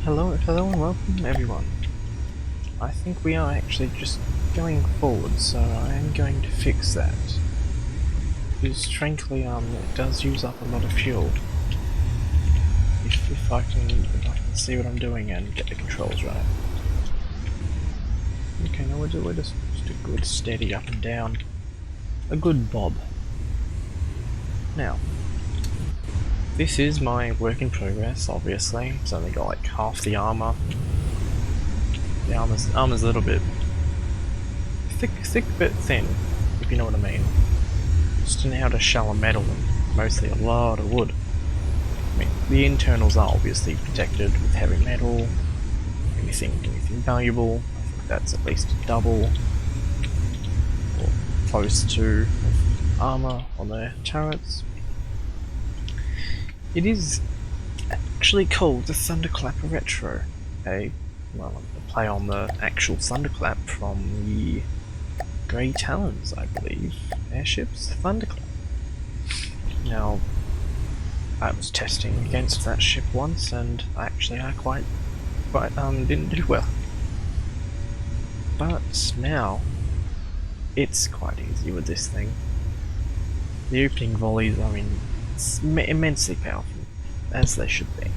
Hello and welcome everyone. I think we are actually just going forward, so I am going to fix that. Because frankly, it does use up a lot of fuel. If I can see what I'm doing and get the controls right. Okay, now we're just a good steady up and down. A good bob. Now, this is my work in progress, obviously. It's only got like half the armor. The armor's a little bit thick but thin, if you know what I mean. Just in how to shallow metal and mostly a lot of wood. I mean, the internals are obviously protected with heavy metal, anything valuable. I think that's at least a double or close to armor on their turrets. It is actually called the ThunderClap Retro, a play on the actual ThunderClap from the Grey Talons, I believe, airships, ThunderClap. Now, I was testing against that ship once, and actually I quite didn't do well. But now, it's quite easy with this thing. The opening volleys are immensely powerful, as they should be.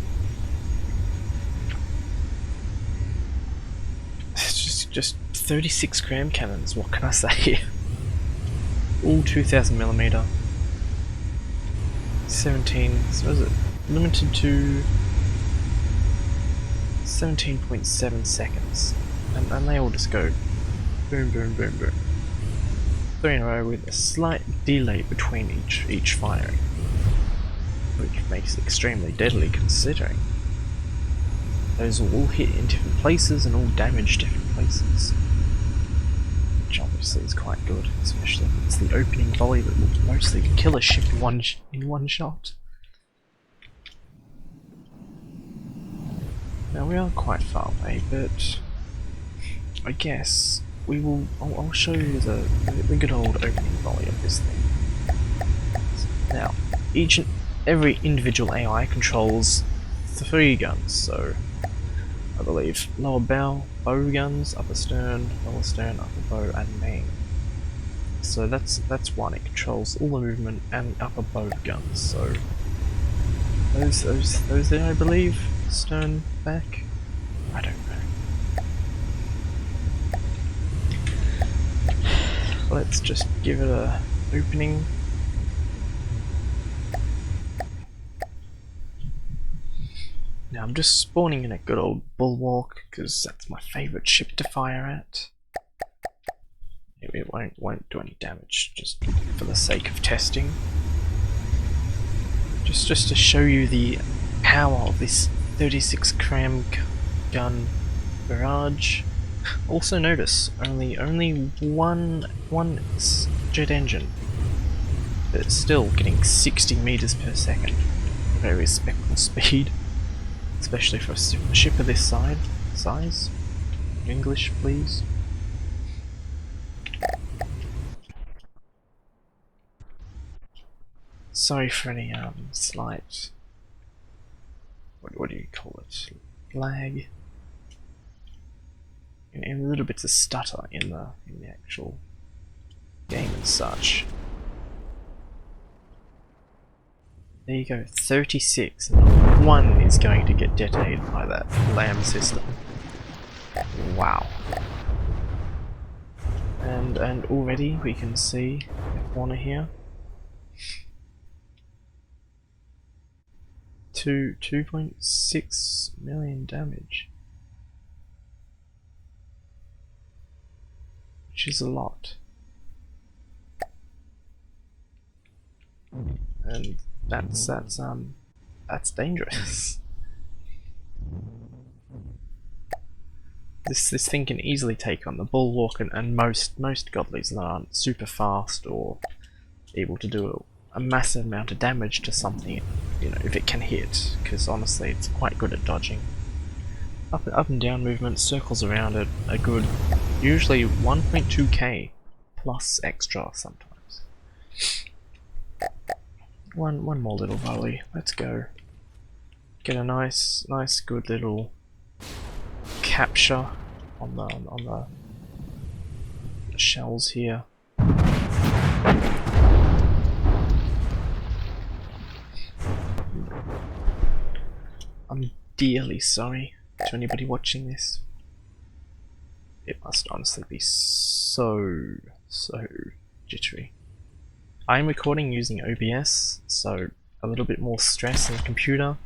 It's just 36 gram cannons, what can I say? All 2000mm. 17, so what is it? Limited to 17.7 seconds. And they all just go boom, boom, boom, boom. 3 in a row with a slight delay between each firing. Which makes it extremely deadly considering those all hit in different places and all damage different places. Which obviously is quite good, especially if it's the opening volley that will mostly kill a ship in one shot. Now we are quite far away, but I guess I'll show you the good old opening volley of this thing. Now, each and every individual AI controls 3 guns, so I believe lower bow, bow guns, upper stern, lower stern, upper bow, and main. So that's one. It controls all the movement and upper bow guns. So those there, I believe, stern, back. I don't know. Let's just give it a opening. Now I'm just spawning in a good old bulwark because that's my favourite ship to fire at. It won't do any damage, just for the sake of testing. Just to show you the power of this 36 cram gun barrage. Also notice only one jet engine, but it's still getting 60 meters per second. Very respectable speed. Especially for a ship of this size. English, please. Sorry for any slight, what do you call it? Lag. And little bits of stutter in the actual game and such. There you go, 36. One is going to get detonated by that LAM system. Wow. And already we can see the corner here. 2.6 million damage. Which is a lot. And that's dangerous. This thing can easily take on the bulwark and most godlies that aren't super fast or able to do a massive amount of damage to something, you know, if it can hit, because honestly it's quite good at dodging. Up and down movements, circles around it are good, usually 1.2k plus extra sometimes. One more little volley, let's go. Get a nice good little capture on the shells here. I'm dearly sorry to anybody watching this. It must honestly be so jittery. I'm recording using OBS, so a little bit more stress on the computer,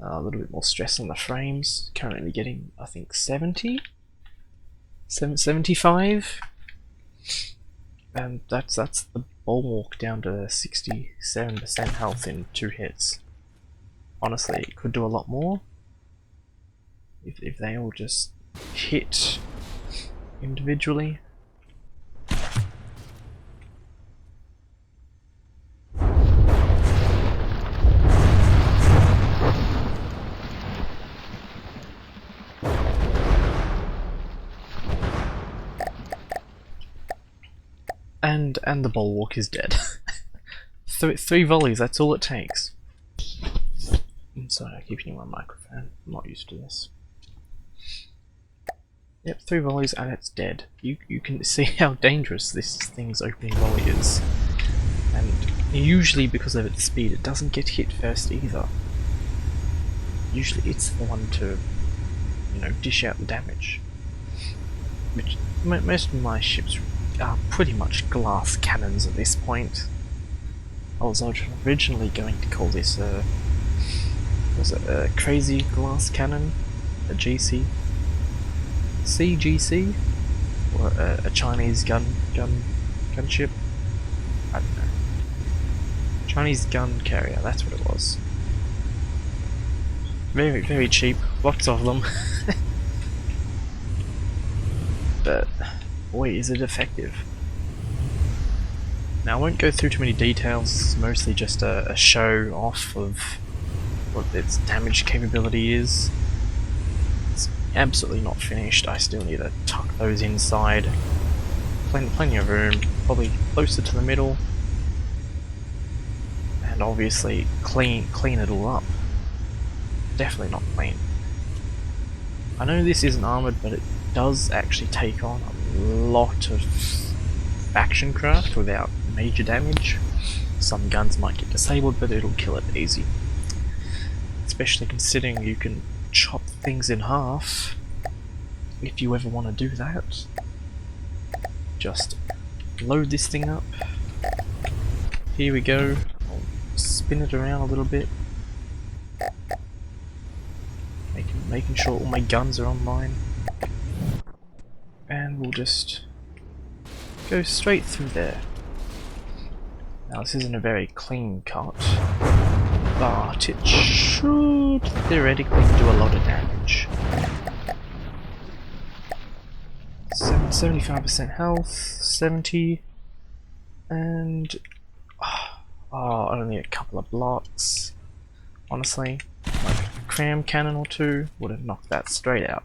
a little bit more stress on the frames. Currently getting, I think, 75, and that's the bulwark down to 67% health in 2 hits. Honestly, it could do a lot more if they all just hit individually. And the bulwark is dead. Three volleys, that's all it takes. I'm sorry, I keep hitting my microphone. I'm not used to this. Yep, 3 volleys and it's dead. You can see how dangerous this thing's opening volley is. And usually because of its speed, it doesn't get hit first either. Usually it's the one to, you know, dish out the damage. Which most of my ships are pretty much glass cannons at this point. I was originally going to call this was it a crazy glass cannon, a GC, CGC, or a Chinese gunship. I don't know. Chinese gun carrier. That's what it was. Very cheap. Lots of them. But boy, is it effective. Now I won't go through too many details, it's mostly just a show off of what its damage capability is. It's absolutely not finished, I still need to tuck those inside. Plenty of room, probably closer to the middle. And obviously clean it all up. Definitely not clean. I know this isn't armoured, but it does actually take on a lot of faction craft without major damage. Some guns might get disabled, but it'll kill it easy. Especially considering you can chop things in half if you ever want to do that. Just load this thing up. Here we go. I'll spin it around a little bit. Making sure all my guns are online. And we'll just go straight through there. Now this isn't a very clean cut, but it should theoretically do a lot of damage. 75% health, 70, and only a couple of blocks. Honestly, like a cram cannon or two would have knocked that straight out.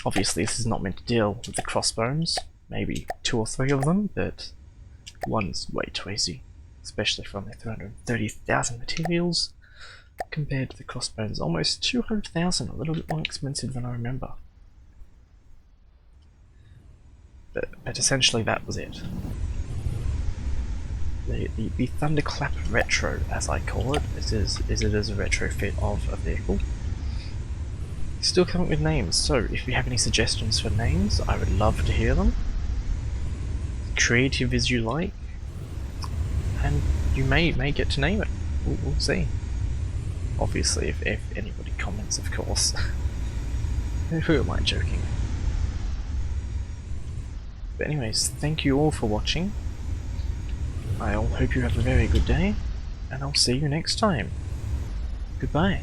Obviously this is not meant to deal with the crossbones, maybe 2 or 3 of them, but one's way too easy, especially from the 330,000 materials, compared to the crossbones almost 200,000, a little bit more expensive than I remember. But essentially that was it. The ThunderClap Retro, as I call it, is it as a retrofit of a vehicle. Still coming with names, so if you have any suggestions for names, I would love to hear them. Creative as you like, and you may get to name it. We'll see. Obviously, if anybody comments, of course. Who am I joking? But anyways, thank you all for watching. I all hope you have a very good day, and I'll see you next time. Goodbye.